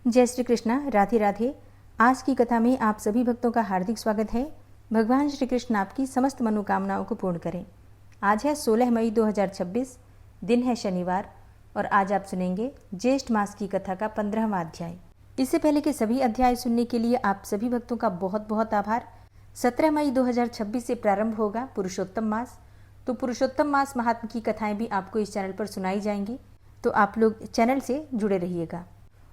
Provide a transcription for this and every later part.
जय श्री कृष्णा, राधे राधे। आज की कथा में आप सभी भक्तों का हार्दिक स्वागत है। भगवान श्री कृष्ण आपकी समस्त मनोकामनाओं को पूर्ण करें। आज है 16 मई 2026, दिन है शनिवार और आज आप सुनेंगे ज्येष्ठ मास की कथा का 15वां अध्याय। इससे पहले के सभी अध्याय सुनने के लिए आप सभी भक्तों का बहुत बहुत आभार। 17 मई 2026 से प्रारंभ होगा पुरुषोत्तम मास, तो पुरुषोत्तम मास महात्म की कथाएं भी आपको इस चैनल पर सुनाई जाएंगी, तो आप लोग चैनल से जुड़े रहिएगा।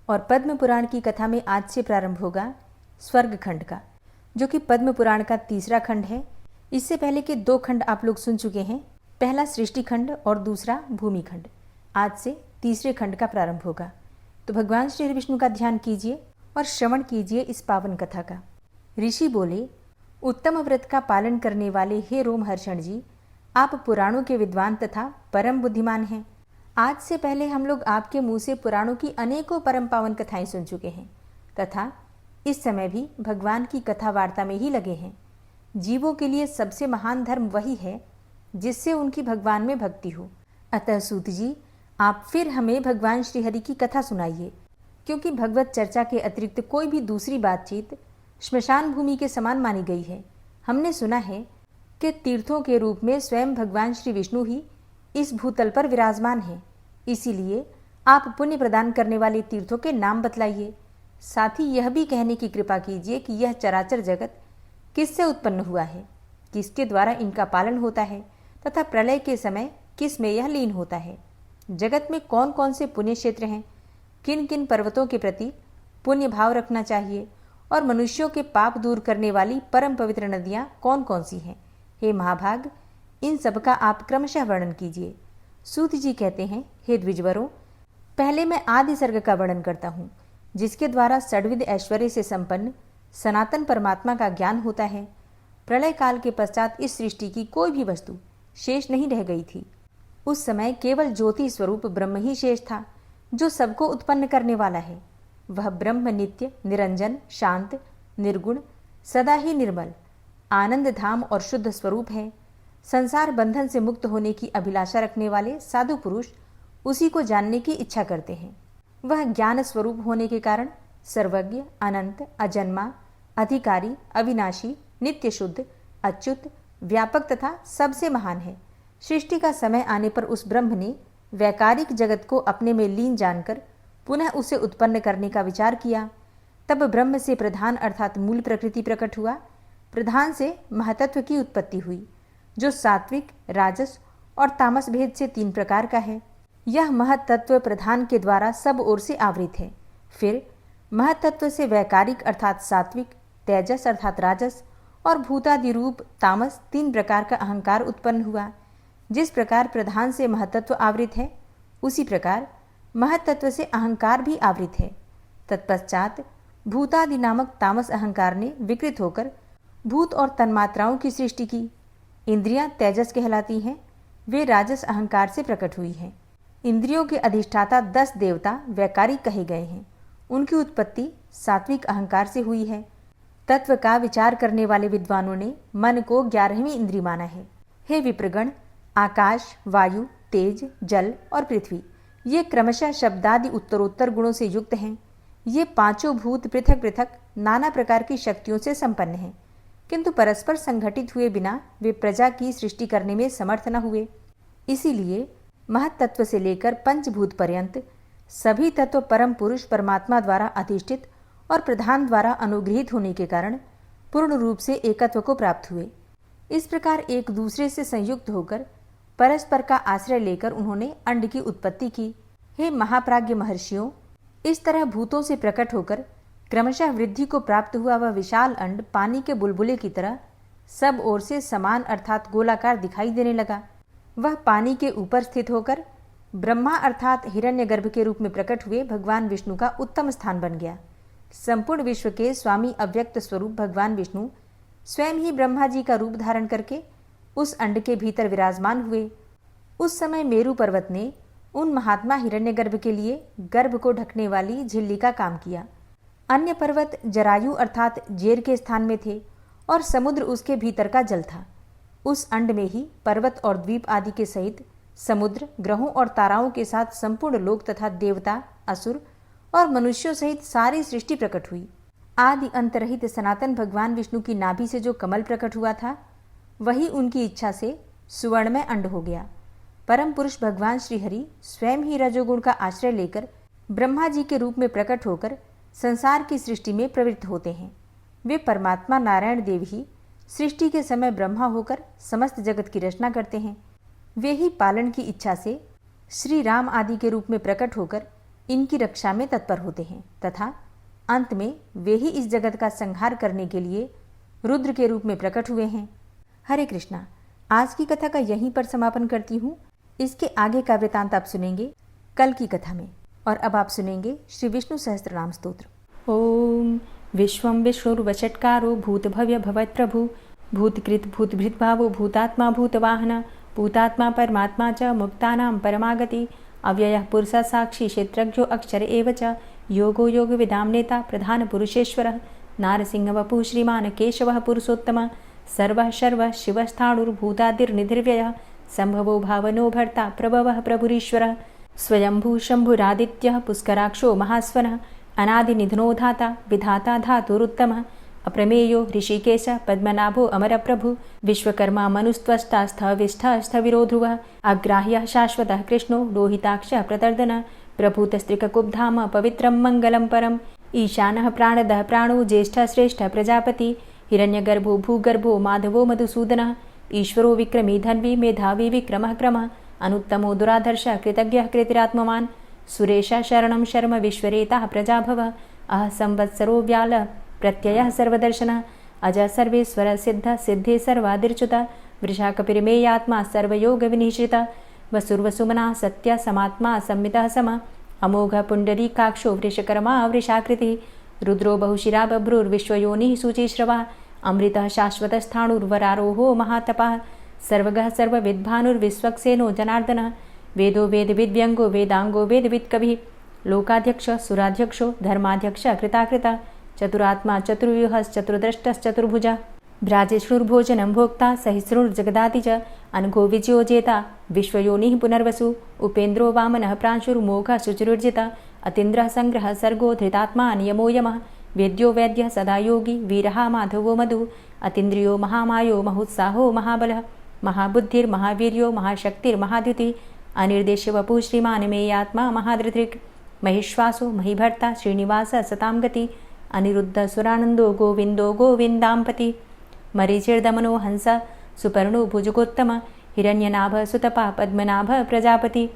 और पद्म पुराण की कथा में आज से प्रारंभ होगा स्वर्ग खंड का, जो कि पद्म पुराण का तीसरा खंड है। इससे पहले के 2 खंड आप लोग सुन चुके हैं, पहला सृष्टि खंड और दूसरा भूमि खंड। आज से तीसरे खंड का प्रारंभ होगा, तो भगवान श्री विष्णु का ध्यान कीजिए और श्रवण कीजिए इस पावन कथा का। ऋषि बोले, उत्तम व्रत का पालन करने वाले हे रोमहर्षण जी, आप पुराणों के विद्वान तथा परम बुद्धिमान हैं। आज से पहले हम लोग आपके मुंह से पुराणों की अनेकों परम पावन कथाएं सुन चुके हैं तथा इस समय भी भगवान की कथा वार्ता में ही लगे हैं। जीवों के लिए सबसे महान धर्म वही है जिससे उनकी भगवान में भक्ति हो। अतः सूत जी, आप फिर हमें भगवान श्रीहरि की कथा सुनाइए, क्योंकि भगवत चर्चा के अतिरिक्त कोई भी दूसरी बातचीत श्मशान भूमि के समान मानी गई है। हमने सुना है कि तीर्थों के रूप में स्वयं भगवान श्री विष्णु ही इस भूतल पर विराजमान है। इसीलिए आप पुण्य प्रदान करने वाले तीर्थों के नाम बतलाइए। साथ ही यह भी कहने की कृपा कीजिए कि यह चराचर जगत किससे उत्पन्न हुआ है, किसके द्वारा इनका पालन होता है तथा प्रलय के समय किस में यह लीन होता है। जगत में कौन कौन से पुण्य क्षेत्र हैं, किन किन पर्वतों के प्रति पुण्य भाव रखना चाहिए और मनुष्यों के पाप दूर करने वाली परम पवित्र नदियाँ कौन कौन सी हैं। हे महाभाग, इन सब का आप क्रमशः वर्णन कीजिए। सूत जी कहते हैं, हे द्विजवरों, पहले मैं आदि सर्ग का वर्णन करता हूँ, जिसके द्वारा षड्विध ऐश्वर्य से संपन्न सनातन परमात्मा का ज्ञान होता है। प्रलय काल के पश्चात इस सृष्टि की कोई भी वस्तु शेष नहीं रह गई थी। उस समय केवल ज्योति स्वरूप ब्रह्म ही शेष था, जो सबको उत्पन्न करने वाला है। वह ब्रह्म नित्य, निरंजन, शांत, निर्गुण, सदा ही निर्मल, आनंद धाम और शुद्ध स्वरूप है। संसार बंधन से मुक्त होने की अभिलाषा रखने वाले साधु पुरुष उसी को जानने की इच्छा करते हैं। वह ज्ञान स्वरूप होने के कारण सर्वज्ञ, अनंत, अजन्मा, अधिकारी, अविनाशी, नित्य शुद्ध, अच्युत, व्यापक तथा सबसे महान है। सृष्टि का समय आने पर उस ब्रह्म ने वैकारिक जगत को अपने में लीन जानकर पुनः उसे उत्पन्न करने का विचार किया। तब ब्रह्म से प्रधान अर्थात मूल प्रकृति प्रकट हुआ। प्रधान से महतत्व की उत्पत्ति हुई, जो सात्विक, राजस और तामस भेद से 3 प्रकार का है। यह महतत्व प्रधान के द्वारा सब ओर से आवृत है। फिर महतत्व से वैकारिक अर्थात सात्विक, तेजस अर्थात राजस और भूतादि रूप तामस 3 प्रकार का अहंकार उत्पन्न हुआ। जिस प्रकार प्रधान से महतत्व आवृत है, उसी प्रकार महतत्व से अहंकार भी आवृत है। तत्पश्चात भूतादि नामक तामस अहंकार ने विकृत होकर भूत और तन्मात्राओं की सृष्टि की। इंद्रियां तेजस कहलाती हैं, वे राजस अहंकार से प्रकट हुई हैं। इंद्रियों के अधिष्ठाता 10 देवता वैकारिक कहे गए हैं। उनकी उत्पत्ति सात्विक अहंकार से हुई है। तत्व का विचार करने वाले विद्वानों ने मन को 11वीं इंद्रिय माना है। हे विप्रगण, आकाश, वायु, तेज, जल और पृथ्वी ये क्रमशः शब्दादि उत्तरोत्तर गुणों से युक्त हैं। ये 5 भूत पृथक पृथक नाना प्रकार की शक्तियों से संपन्न हैं, किंतु परस्पर संघटित हुए बिना वे प्रजा की सृष्टि करने में समर्थ न हुए। इसीलिए महत्तत्व से लेकर पंचभूत पर्यंत सभी तत्व परम पुरुष परमात्मा द्वारा अधिष्ठित और प्रधान द्वारा अनुग्रहित होने के कारण पूर्ण रूप से एकत्व को प्राप्त हुए। इस प्रकार एक दूसरे से संयुक्त होकर परस्पर का आश्रय लेकर उन्होंने अंड की उत्पत्ति की। हे महाप्राज्ञ महर्षियों, इस तरह भूतों से प्रकट होकर क्रमशः वृद्धि को प्राप्त हुआ वह विशाल अंड पानी के बुलबुले की तरह सब ओर से समान अर्थात गोलाकार दिखाई देने लगा। वह पानी के ऊपर स्थित होकर ब्रह्मा अर्थात हिरण्यगर्भ के रूप में प्रकट हुए भगवान विष्णु का उत्तम स्थान बन गया। संपूर्ण विश्व के स्वामी अव्यक्त स्वरूप भगवान विष्णु स्वयं ही ब्रह्मा जी का रूप धारण करके उस अंड के भीतर विराजमान हुए। उस समय मेरु पर्वत ने उन महात्मा हिरण्यगर्भ के लिए गर्भ को ढकने वाली झिल्ली का काम किया। अन्य पर्वत जरायु अर्थात जेर के स्थान में थे और समुद्र उसके भीतर का जल था। उस अंड में ही पर्वत और द्वीप आदि के सहित समुद्र, ग्रहों और ताराओं के साथ संपूर्ण लोक तथा देवता, असुर और मनुष्यों सहित सारी सृष्टि प्रकट हुई। आदि अंत रहित सनातन भगवान विष्णु की नाभि से जो कमल प्रकट हुआ था, वही उनकी इच्छा से सुवर्णमय अंड हो गया। परम पुरुष भगवान श्रीहरि स्वयं ही रजोगुण का आश्रय लेकर ब्रह्मा जी के रूप में प्रकट होकर संसार की सृष्टि में प्रवृत्त होते हैं। वे परमात्मा नारायण देव ही सृष्टि के समय ब्रह्मा होकर समस्त जगत की रचना करते हैं। वे ही पालन की इच्छा से श्री राम आदि के रूप में प्रकट होकर इनकी रक्षा में तत्पर होते हैं तथा अंत में वे ही इस जगत का संहार करने के लिए रुद्र के रूप में प्रकट हुए हैं। हरे कृष्णा। आज की कथा का यहीं पर समापन करती हूँ। इसके आगे का वृतांत आप सुनेंगे कल की कथा में। और अब आप सुनेंगे श्री विष्णु सहस्त्रनाम स्तोत्र। ओम विश्वं विष्णुर्वषट्कारो भूतभव्य भवत्प्रभु भूतकृत भूतभृद्भावो भूतात्मा भूतवाहन भूतात्मा परमात्मा च मुक्तानां परमागति अव्ययः पुरुषः साक्षी क्षेत्रज्ञो अक्षर एव च योगो योगविदां नेता प्रधान पुरुषेश्वरः नारसिंहवपुः श्रीमान् केशवः पुरुषोत्तमः सर्वः शर्वः शिवस्थाणुर्भूतादिर्निधिर्व्ययः संभवो भावनो भर्ता प्रभवः प्रभुरीश्वरः स्वयंभू शंभुरादित्यः पुष्कराक्षो महास्वनः अनादिनिधनो धाता विधाता धातुरुत्तमः अप्रमेयो ऋषिकेश पद्मनाभो अमरप्रभु विश्वकर्मा मनुस्त्वष्टा स्थविष्ठः स्थविरो ध्रुवः अग्राह्यः शाश्वतः कृष्णो लोहिताक्षः प्रतर्दनः प्रभूतस्त्रिककुब्धाम पवित्रं मङ्गलं परम् ईशानः प्राणदः प्राणो ज्येष्ठः श्रेष्ठः प्रजापति हिरण्यगर्भो भूगर्भो माधवो मधुसूदनः ईश्वरो विक्रमी धन्वी मेधावी विक्रमः क्रमः अनुत्तमो दुराधर्षः कृतज्ञः कृतिरात्मवान् सुरेशः शरणं शर्म विश्वरेताः प्रजाभवः अह संवत्सरो व्याल प्रत्ययः सर्वदर्शनः अजः सर्वेश्वरः सिद्धः सिद्धे सर्वादिर्च्युतः वृषाकपिर्मेयात्मा सर्वयोगविनिश्रितः वसुर्वसुमनः सत्यः समात्मा संमितः समः अमोघः पुण्डरीकाक्षो वृषकर्मा वृषाकृतिः रुद्रो बहुशिरा बभ्रुर्विश्वयोनिः शुचिश्रवः अमृतः शाश्वतस्थाणुर्वरारोहो महातपः सर्वगः सर्वविद्भानुर्विश्वक्सेनो जनार्दनः वेदो वेदविद्व्यङ्गो वेदाङ्गो वेदवित्कविः लोकाध्यक्षः सुराध्यक्षो धर्माध्यक्षः कृताकृतः चतुरात्मा चतुर्व्यूहश्चतुर्द्रष्टश्चतुर्भुजः भ्राजिष्णुर्भोजनं भोक्ता सहिष्णुर्जगदाति च अनघो विजयो जेता विश्वयोनिः पुनर्वसु उपेन्द्रो वामनः प्रांशुर्मोघः शुचिरुर्जितः अतीन्द्रः संग्रहः सर्गो धृतात्मा नियमो यमः वेद्यो वैद्यः सदा योगी वीरः माधवो मधु अतीन्द्रियो महामायो महोत्साहो महाबलः महाबुद्धिर्महावीर्यो महाशक्तिर्महाद्युतिः अनिर्देश्य वपुः श्रीमान् मेयात्मा महाधृतिर् महिश्वासो महीभर्ता श्रीनिवासः सतां गति अनिरुद्ध सुरानन्दो गोविन्दो गोविन्दाम्पति मरीचिर्दमनो हंस सुपर्णो भुजगोत्तम हिरण्यनाभ सुतपा पद्मनाभ प्रजापति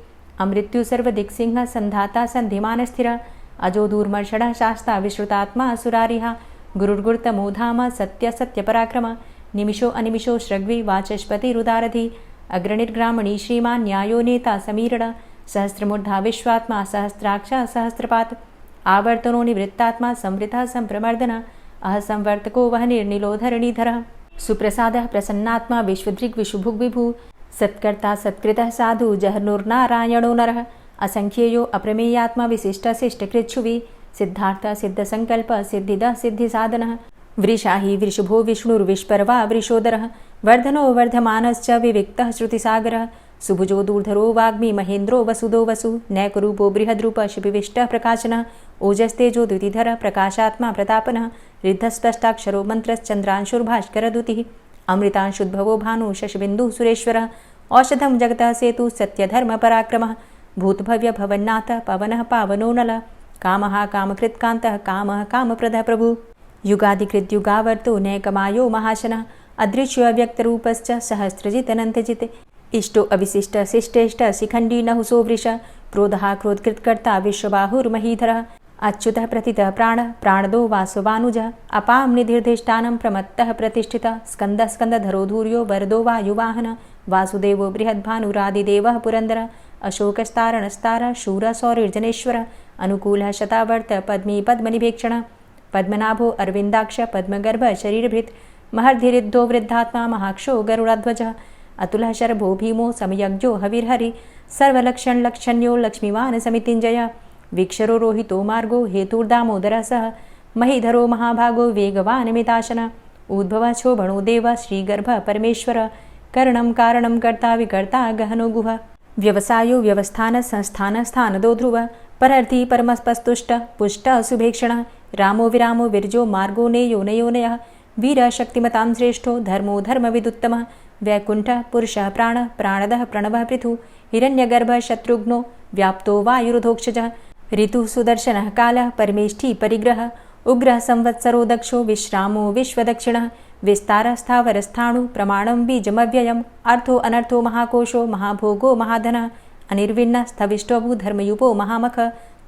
अमृत्यु सर्वदिक्सिंह संधाता संधिमानस्थिर अजो दूर्मर्षणः शास्ता विश्रुतात्मा सुरारिः गुरुर्गुरुतमो धाम सत्य सत्यपराक्रम निमिषो अनिमिषो श्रग्वी वाचस्पतिरुदारधि अग्रणिर्ग्रामणी श्रीमान् न्यायो नेता समीरण सहस्रमूर्धा विश्वात्मा सहस्राक्ष सहस्रपात् आवर्तनो निवृत्तात्मा संवृतः संप्रमर्दन अह संवर्तको वहनिर्निलोधरणीधरः सुप्रसादः प्रसन्नात्मा विश्वदृग् विशुभुग्विभु सत्कर्ता सत्कृतः साधु जहर्नुर्नारायणो नरः असंख्येयो अप्रमेयात्मा विशिष्टशिष्टकृच्छुवि सिद्धार्थ सिद्धसंकल्प सिद्धिदः सिद्धिसाधनः वृषाहि वृषभो विष्णुर्विष्पर्वा वृषोदरः वर्धनो वर्धमानश्च विविक्तः श्रुतिसागरः सुभुजो दूर्धरो वाग्मी महेन्द्रो वसुदो वसु नैकरूपो बृहद्रूप शिपिविष्टः प्रकाशनः ओजस्तेजो द्युतिधरः प्रकाशात्मा प्रतापनः रिद्धस्पष्टाक्षरो मन्त्रश्चन्द्रांशुर्भास्करदुतिः अमृतांशुद्भवो भानु शशबिन्दुः सुरेश्वरः औषधं जगतः सेतु सत्यधर्मपराक्रमः भूतभव्य भवन्नाथ पवनः पावनो नलः कामः कामकृत्कान्तः कामः कामप्रदः प्रभु युगादिकृद्युगावर्तो नैकमायो महाशनः अदृश्यो अव्यक्तरूपश्च सहस्रजितनन्तजित् इष्टो अविशिष्ट शिष्टेष्ट शिखण्डी नहुसो वृष क्रोधः क्रोधकृत्कर्ता विश्वबाहुर्महीधरः अच्युतः प्रतितः प्राणः प्राणदो वासवानुजः अपां निधिर्धिष्ठानं प्रमत्तः प्रतिष्ठितः स्कन्दः स्कन्दधरो धूर्यो वरदो वायुवाहनः वासुदेवो बृहद्भानुरादिदेवः पुरन्दरः अशोकस्तारणस्तारः शूरः सौरिर्जनेश्वरः अनुकूलः शतावर्त पद्मी पद्मनिभेक्षणः पद्मनाभो अरविन्दाक्ष पद्मगर्भ शरीरभृत् महर्धिरिद्धो वृद्धात्मा महाक्षो गरुडाध्वजः अतुलः शरभो भीमो समयज्ञो हविर्हरि सर्वलक्षणलक्षण्यो लक्ष्मीवान् समितिञ्जयः वीक्षरो रोहितो मार्गो हेतुर्दामोदरः सः महीधरो महाभागो वेगवान् मिताशनः उद्भवः शोभणो देवः श्रीगर्भः परमेश्वरः करणं कारणं कर्ता विकर्ता गहनो गुहः व्यवसायो व्यवस्थान संस्थान स्थानदो ध्रुवः परर्थी परमस्पस्तुष्ट पुष्ट सुभेक्षण रामो विरामो विरजो मार्गो नेयो नयोनयः वीर शक्तिमतां श्रेष्ठो धर्मो धर्मविदुत्तमः वैकुंठ पुरुषः प्राण प्राणदः प्रणवः पृथु हिरण्यगर्भ शत्रुघ्नो व्याप्तो वायुरुधोक्षजः ऋतु सुदर्शनः कालः परमेष्ठी परिग्रह उग्रः संवत्सरो दक्षो विश्रामो विश्वदक्षिणः विस्तारस्थावरस्थाणु प्रमाणं बीजमव्ययम् अर्थो अनर्थो महाकोशो महाभोगो महाधनः अनिर्विण्ण स्थविष्टोभू धर्मयुपो महामख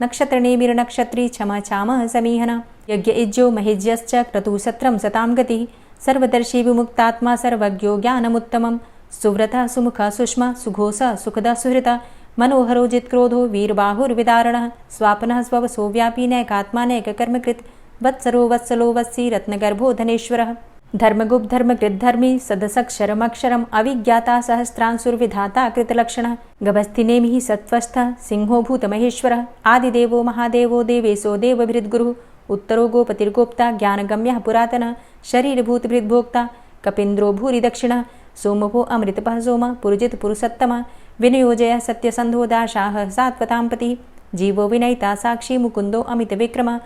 नक्षत्रनेमिर्नक्षत्री क्षम चामः समीहन यज्ञ इज्यो महेज्यश्च क्रतुसत्रं सतां गतिः सर्वदर्शी विमुक्तात्मा सर्वज्ञो ज्ञानमुत्तमं सुव्रतः सुमुखः सुष्मा सुघोषः सुखदः सुहृतः मनोहरो जित्क्रोधो वीरबाहुर्विदारणः स्वापनः स्ववसो व्यापी नैकात्मा नैककर्मकृत् वत्सरो वत्सलो वत्सी रत्नगर्भो धनेश्वरः धर्मगुप्त धर्मकृद्धर्मी सदसक्षरमक्षरम् अविज्ञाता सहस्रांसुर्विधाता कृतलक्षणः गभस्तिनेमिः सत्त्वस्थः सिंहो भूतमहेश्वरः आदिदेवो महादेवो देवेशो देवभृद्गुरुः उत्तरो गोपतिर्गोप्ता ज्ञानगम्यः पुरातनः शरीरभूतभृद्भोक्ता कपीन्द्रो भूरि दक्षिणः सोमभो अमृतपः सोमः पुरुजित पुरुषोत्तमः विनियोजयः सत्यसन्धो दाशाः सात्वतां पतिः जीवो विनयिता साक्षी मुकुन्दो अमितविक्रमः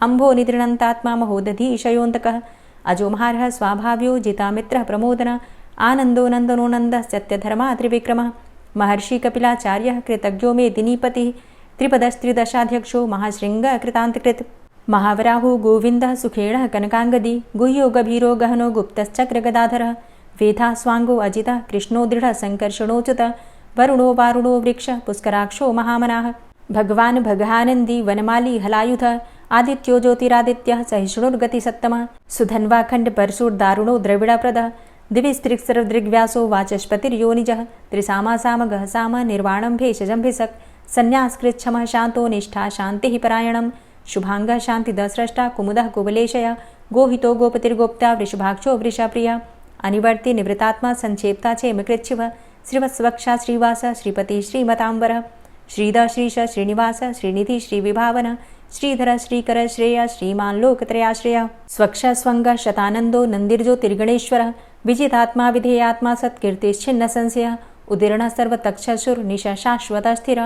अम्भो निदृणन्तात्मा महोदधीशयोऽन्तकः अजोमहारः स्वाभाव्यो जितामित्रः प्रमोदन आनन्दो नन्दनो नन्दः सत्यधर्मा त्रिविक्रमः महर्षि कपिलाचार्यः कृतज्ञो मेदिनीपतिः त्रिपदस्त्रिदशाध्यक्षो महाशृङ्गः कृतान्तकृत् महावराहो गोविन्दः सुखेणः कनकाङ्गदी गुह्यो गभीरो गहनो गुप्तश्चक्रगदाधरः वेधा स्वाङ्गो अजितः कृष्णो दृढः सङ्कर्षणोच्युतः वरुणो वारुणो वृक्षः पुष्कराक्षो महामनाः भगवान् भगानन्दी वनमाली हलायुधः आदित्यो ज्योतिरादित्यः सहिष्णुर्गतिसत्तमः सुधन्वाखण्ड परशुर्दारुणो द्रविडप्रदः दिविस्त्रिक्सर्वदृग्व्यासो वाचस्पतिर्योनिजः त्रिसामासामगः साम निर्वाणं भेषजम्भिषक् सन्न्यासकृच्छमः शान्तो निष्ठा शान्तिः परायणं शुभाङ्गः शान्तिदस्रष्टा कुमुदः कुवलेशय गोहितो गोपतिर्गोप्ता वृषभाक्षो वृषाप्रियः अनिवर्ति निवृतात्मा संक्षेप्ता चेमकृच्छिवः श्रीवत्सवक्षा श्रीवास श्रीपति श्रीमताम्बरः श्रीधर श्रीश श्रीनिवास श्रीनिधि श्रीविभावन श्रीधर श्रीकर श्रेय श्रीमान् लोकत्रयाश्रय स्वक्ष स्वंग शतानंदो नंदिर्ज्योतिर्गणेश्वर विजितात्मा विधेयात्मा सत्कीर्तिश्छिन्न संशय उदीर्ण सर्वतक्षुर्निश शाश्वत स्थिर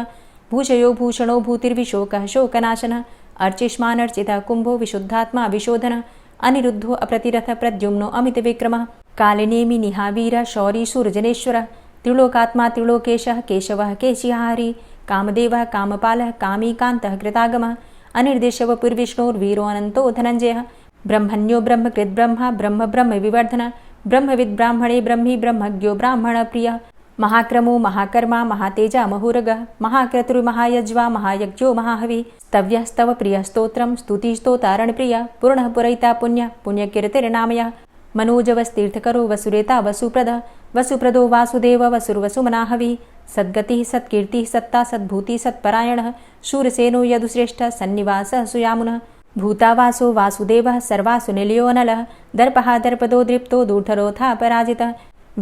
भूषयो भूषणो भूतिर्विशोकः शोकनाशन अर्चिष्मानर्चित कुंभो विशुद्धात्मा विशोधन अनिरुद्धो अप्रतिरथ प्रद्युम्नो अमित विक्रमः कालिनेमि निहावीर शौरी सूर्जनेश्वर त्रिलोकात्मा त्रिलोकेशः केशवः केशिहारी कामदेवः कामपालः कामीकान्तः कृतागमः अनिर्देशव पुर्विष्णोर्वीरो अनंतो धनंजयः ब्रह्मण्यो ब्रह्मकृद्ब्रह्मा ब्रह्म ब्रह्म विवर्धन ब्रह्मविद् ब्राह्मणे ब्रह्मी ब्रह्मज्ञो ब्राह्मण प्रिय महाक्रमो महाकर्मा महातेजा महुरगः महाक्रतुर्महायज्वा महायज्ञो महाहवि स्तव्यः स्तव प्रिय स्तोत्रं स्तुतिस्तोतारणप्रिय पूर्णः पुरैता पुण्य पुण्यकीर्तिर्नामयः मनोजवस्तीर्थकरो वसुरेता वसुप्रद वसुप्रदो वासुदेव वसुर्वसुमनाहवि सद्गतिः सत्कीर्तिः सत्ता सद्भूति सत्परायणः शूरसेनो यदुश्रेष्ठः सन्निवासः सुयामुनः भूतावासो वासुदेवः सर्वासु निलयोऽनलः दर्पः दर्पदो दृप्तो दूर्धरोऽथा पराजितः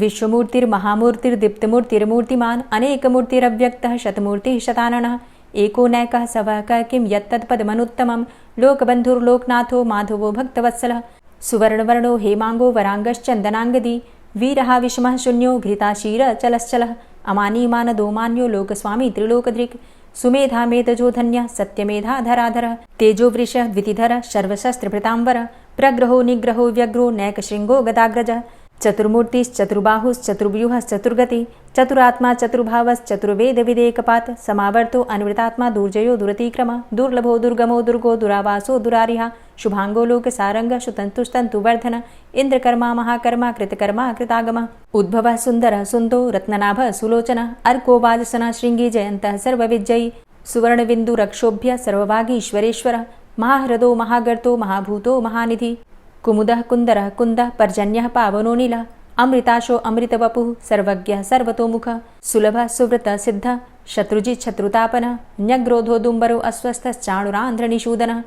विश्वमूर्तिर्महामूर्तिर्दीप्तमूर्तिर्मूर्तिमान् अनेकमूर्तिरव्यक्तः शतमूर्तिः शताननः एको नैकः सवः किं यत्तत्पदमनुत्तमं लोकबन्धुर्लोकनाथो माधवो भक्तवत्सलः सुवर्णवर्णो हेमांगो वरांगश्चन्दनांगदी वीरः विषमः शून्यो घृताशीर चलश्चलः अमानीमानदो मान्यो लोकस्वामी त्रिलोकदृक् सुमेधा मेधजो धन्यः सत्यमेधा धराधरः तेजो वृषः द्वितिधरः सर्वशस्त्रभृताम्बर प्रग्रहो निग्रहो व्यग्रो नैकशृङ्गो गदाग्रजः चतुर्मूर्तिश्चतुर्बाहुश्चतुर्व्यूहश्चतुर्गति चतुरात्मा चतुर्भावश्चतुर्वेदविदेकपात् समावर्तो अन्वृतात्मा दुर्जयो दुरतिक्रम दुर्लभो दुर्गमो दुर्गो दुरावासो दुरारिहा शुभांगो लोकसारंग शुतन्तुस्तन्तुवर्धन इंद्रकर्मा महाकर्मा कृतकर्मा कृतागमः उद्भवः सुन्दरः सुन्दो रत्ननाभः सुलोचनः अर्को वाजसनः शृङ्गी जयन्तः सर्वविजयी सुवर्णबिन्दुरक्षोभ्य सर्वभागीश्वरेश्वरः महाह्रदो महागर्तो महाभूतो महानिधि कुमुदः कुन्दरः कुन्दः पर्जन्यः पावनो नीलः अमृताशो अमृतवपुः सर्वज्ञः सर्वतोमुखः सुलभः सुव्रतः सिद्धः शत्रुजित् शत्रुतापनः न्यग्रोधो दुम्बरो अस्वस्थश्चाणुरान्ध्रनिषूदनः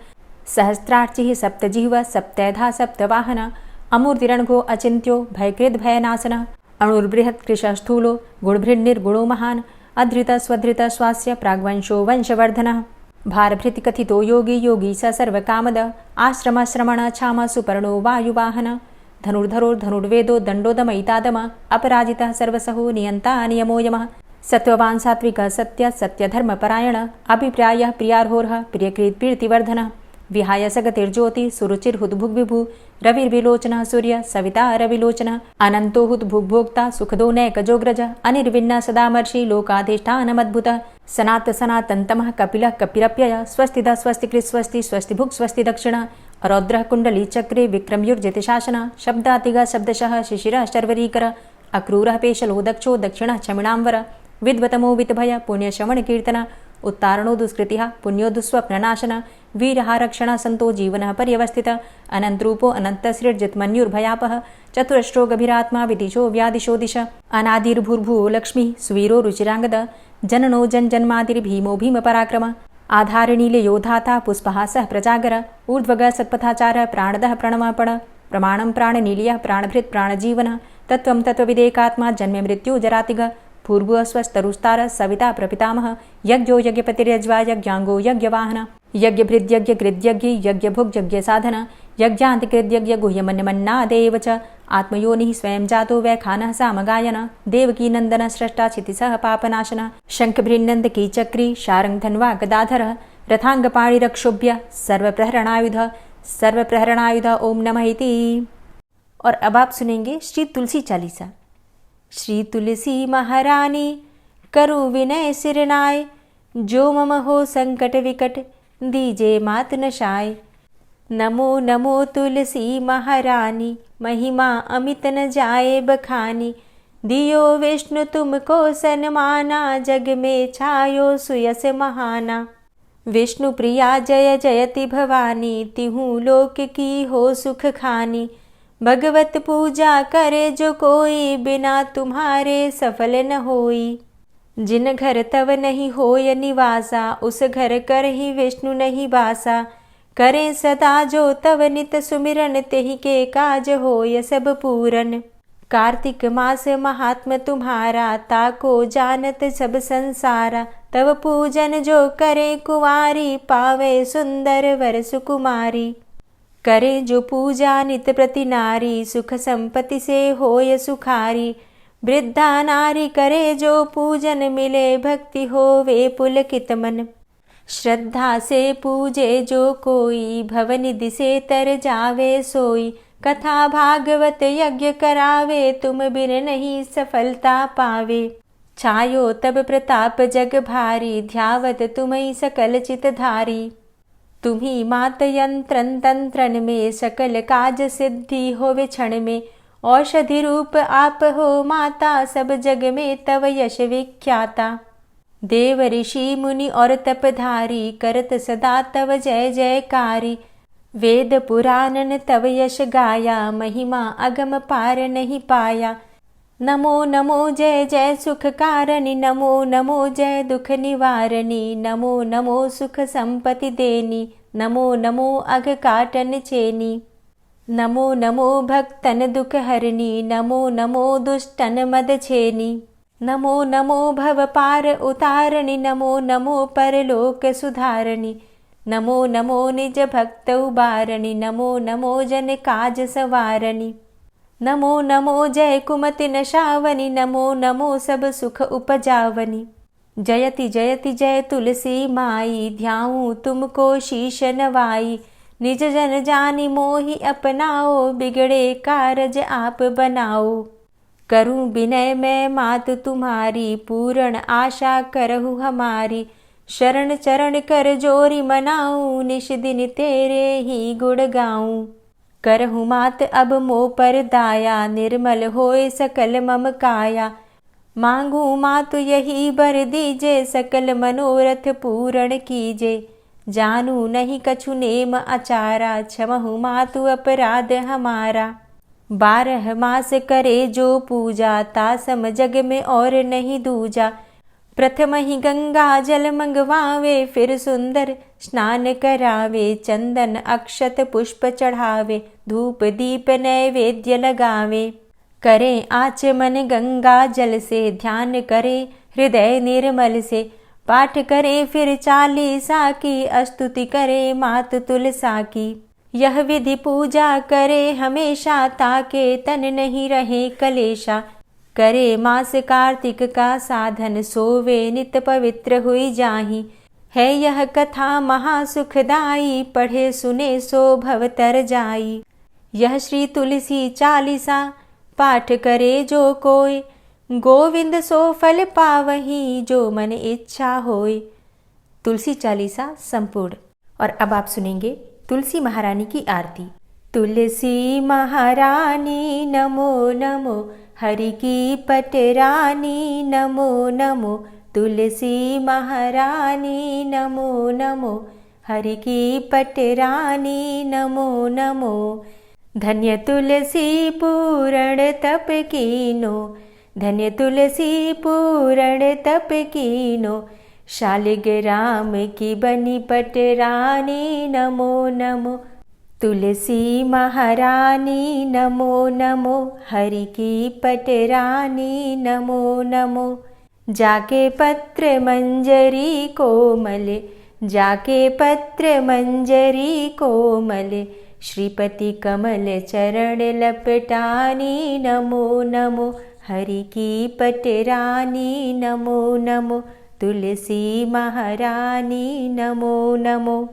सहस्रार्चिः सप्तजिह्वः सप्तैधा सप्तवाहनः अमूर्तिरणघो अचिन्त्यो भयकृद्भयनाशनः अणुर्बृहत् कृशस्थूलो गुणभृन्निर्गुणो महान् अधृतः स्वधृतः स्वास्य प्राग्वंशो वंशवर्धनः भारभृतिकथितो योगी योगी स सर्वकामद आश्रमश्रमण क्षाम सुपर्णो वायुवाहन धनुर्धरोर्धनुर्वेदो दण्डोदमयितादम अपराजितः सर्वसहो नियन्ता नियमो यमः सत्ववान सात्विक सत्य सत्यधर्म परायण अभिप्राय प्रियार्होर्ह प्रियकृत प्रीतिवर्धन विहाय सगतिर्ज्योति सुरुचिर्हुद्भुग् विभु रविर्विलोचन सूर्य सविता रविलोचन अनंतो हुद्भुग्भोक्ता सुखदो नैकजोग्रज अनिर्विण्ण सदामर्षि लोकाधिष्ठानमद्भुत सनात सनातन्तमः कपिलः कपिरप्यय स्वस्तिद स्वस्तिकृत स्वस्ति स्वस्तिभुक् स्वस्ति दक्षिण रौद्रः कुण्डली चक्रे विक्रमयुर्जित शासन शब्दातिग शब्दशः शिशिरः शर्वरीकर अक्रूरः पेशलो दक्षो दक्षिणः क्षमिणाम्बर विद्वतमो वितभय पुण्यश्रवण कीर्तन उत्तारणो दुष्कृतिः पुण्यो दुःस्वप्ननाशन वीरहारक्षण संतो जीवनः पर्यवस्थित अनन्तरूपो अनन्तसृर्जितमन्युर्भयापः चतुरश्रो गभीरात्मा विदिशो व्यादिशो दिश अनादिर्भूर्भुवो लक्ष्मी सुवीरो रुचिराङ्गद जननो जन्मादिर्भीमो भीमपराक्रम आधारनीलयोधाता पुष्पहासः प्रजागर ऊर्ध्वगः सत्पथाचारः प्राणदः प्रणवापण प्रमाणं प्राणनीलयः प्राणभृत् प्राणजीवनः तत्त्वं तत्त्वविदेकात्मा जन्म मृत्यु जरातिग पूर्व स्वस्तरुस्तार सविता प्रपितामह यज्ञो यज्ञपतिर्यज्वा यज्ञांगो यज्ञवाहन यज्ञभृद्यज्ञ कृद्यज्ञ यज्ञभुग् यज्ञसाधन यज्ञान्तिकृद्यज्ञ गुह्यमन्यमन्नादेव च आत्मयोनिः स्वयं जातो वैखानः सामगायन देवकी नंदन स्रष्टा क्षितिसः पापनाशन शंखभृन्नन्द कीचक्री शारंगधन्वा गदाधर रथांगपाणिरक्षोभ्य सर्वप्रहरणायुध ओम नमः इति। और अब आप सुनेंगे श्री तुलसी चालीसा। श्री तुलसी महारानी करु विनय सिरनाय जो मम हो संकट विकट दीजे मात नशाय। नमो नमो तुलसी महारानी महिमा अमित न जाए बखानी दियो विष्णु तुमको सन्माना जग में छायो सुयस महाना। विष्णु प्रिया जय जयति भवानी तिहु लोक की हो सुख खानी। भगवत पूजा करे जो कोई बिना तुम्हारे सफल न होई। जिन घर तव नहीं होय निवासा उस घर कर ही विष्णु नहीं बासा। करे सदा जो तव नित सुमिरन तेहि के काज होय सब पूरन। कार्तिक मास महात्म तुम्हारा ताको जानत सब संसारा। तव पूजन जो करे कुंवारी पावे सुंदर वर सुकुमारी। करे जो पूजा नित प्रति नारी सुख संपत्ति से होय सुखारी। वृद्धा नारी करे जो पूजन मिले भक्ति होवे पुलकित मन। श्रद्धा से पूजे जो कोई भवनिधि से तर जावे सोई। कथा भागवत यज्ञ करावे तुम बिन नहीं सफलता पावे। छायो तब प्रताप जग भारी ध्यावत तुम्हि सकल चित धारी। तुम्ही मात यंत्रन तंत्रन में सकल काज सिद्धि होवे क्षण में। औषधि रूप आप हो माता सब जग में तव यश विख्याता। देव ऋषि मुनि और तपधारी करत सदा तव जय जयकारी। वेद पुराणन तव यश गाया महिमा अगम पार नहीं पाया। नमो नमो जय जय सुख कारणि नमो नमो जय दुख निवारणी। नमो नमो सुख संपत्ति देनी नमो नमो अघ काटन चेनी। नमो नमो भक्तन दुख हरणी नमो नमो दुष्टन मद छेनी। नमो नमो भव पार उतारणी नमो नमो परलोक सुधारणी। नमो नमो निज भक्त उबारणी नमो नमो जन काज सवारणी। नमो नमो जय कुमति नशावनी नमो नमो सब सुख उपजावनी। जयति जयति जय तुलसी माई ध्याऊं तुमको शीश नवाई। निज जन जानी मोहि अपनाओ बिगड़े कारज आप बनाओ। करूं विनय मैं मात तुम्हारी पूर्ण आशा करहु हमारी। शरण चरण कर जोरी मनाऊं निश दिन तेरे ही गुण गाऊं। करहु मात अब मो पर दाया निर्मल होए सकल मम काया। मांगू मातु यही बर दीजे सकल मनोरथ पूर्ण कीजे। जानू नहीं कछु नेम आचारा क्षमहु मातु अपराध हमारा। 12 मास करे जो पूजा ता सम जग में और नहीं दूजा। प्रथम ही गंगा जल मंगवावे फिर सुंदर स्नान करावे। चंदन अक्षत पुष्प चढ़ावे धूप दीप नैवेद्य लगावे। करे आचमन गंगा जल से ध्यान करे हृदय निर्मल से। पाठ करे फिर चालीसा की स्तुति करे मात तुलसा की। यह विधि पूजा करे हमेशा ताके तन नहीं रहे कलेशा। करे मास कार्तिक का साधन, सोवे नित पवित्र हुई जाहि। है यह कथा महासुखदाई, पढ़े सुने सो भव तर जाई। यह श्री तुलसी चालीसा, पाठ करे जो कोय, गोविंद सो फल पावही, जो मन इच्छा होय। तुलसी चालीसा संपूर्ण। और अब आप सुनेंगे तुलसी महारानी की आरती। तुलसी महारानी नमो नमो, हरि की पटरानी नमो नमो। तुलसी महारानी नमो नमो, हरि की पटरानी नमो नमो। धन्य तुलसी पूर्ण तप कीनो, धन्य तुलसी पूर्ण तप कीनो। शालिग्राम की बनी पटरानी नमो नमो। तुलसी महारानी नमो नमो, हरि की पटरानी नमो नमो। जाके पत्र मंजरी कोमल, जाके पत्र मंजरी कोमल। श्रीपति कमल चरण लपटानी नमो नमो, हरि की पटरानी नमो नमो। तुलसी महारानी नमो नमो।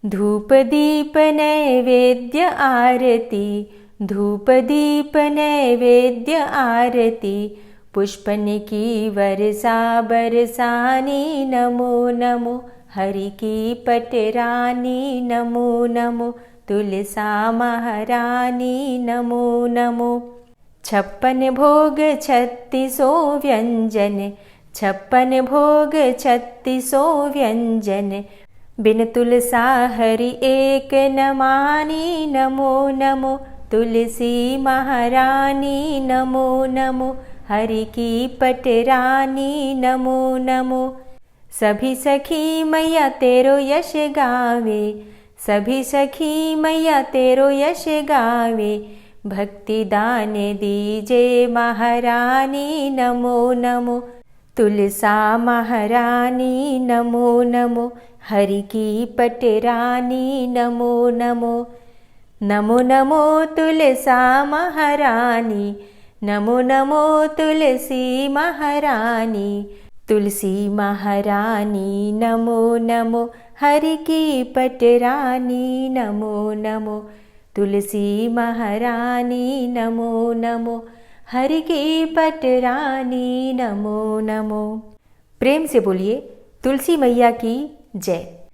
धूप दीप नैवेद्य आरती, धूप दीप नैवेद्य आरती। पुष्पन की वर्षा बरसानी नमो नमो, हरि की पटरानी नमो नमो। तुलसा महारानी नमो नमो। 56 भोग 36 व्यंजन, 56 भोग 36 व्यंजन। बिन तुलसा हरि एक न मानी नमो नमो। तुलसी महारानी नमो नमो, हरि की पटरानी नमो नमो। सभी सखी मैया तेरो यश गावे, सभी सखी मैया तेरो यश गावे। भक्ति दान दीजे महारानी नमो नमो। तुलसा महारानी नमो नमो, हरि की पटरानी नमो नमो। नमो नमो तुलसा महारानी, नमो नमो तुलसी महारानी। तुलसी महारानी नमो नमो, हरि की पटरानी नमो नमो। तुलसी महारानी नमो नमो, हरि की पटरानी नमो नमो। प्रेम से बोलिए तुलसी मैया की जय।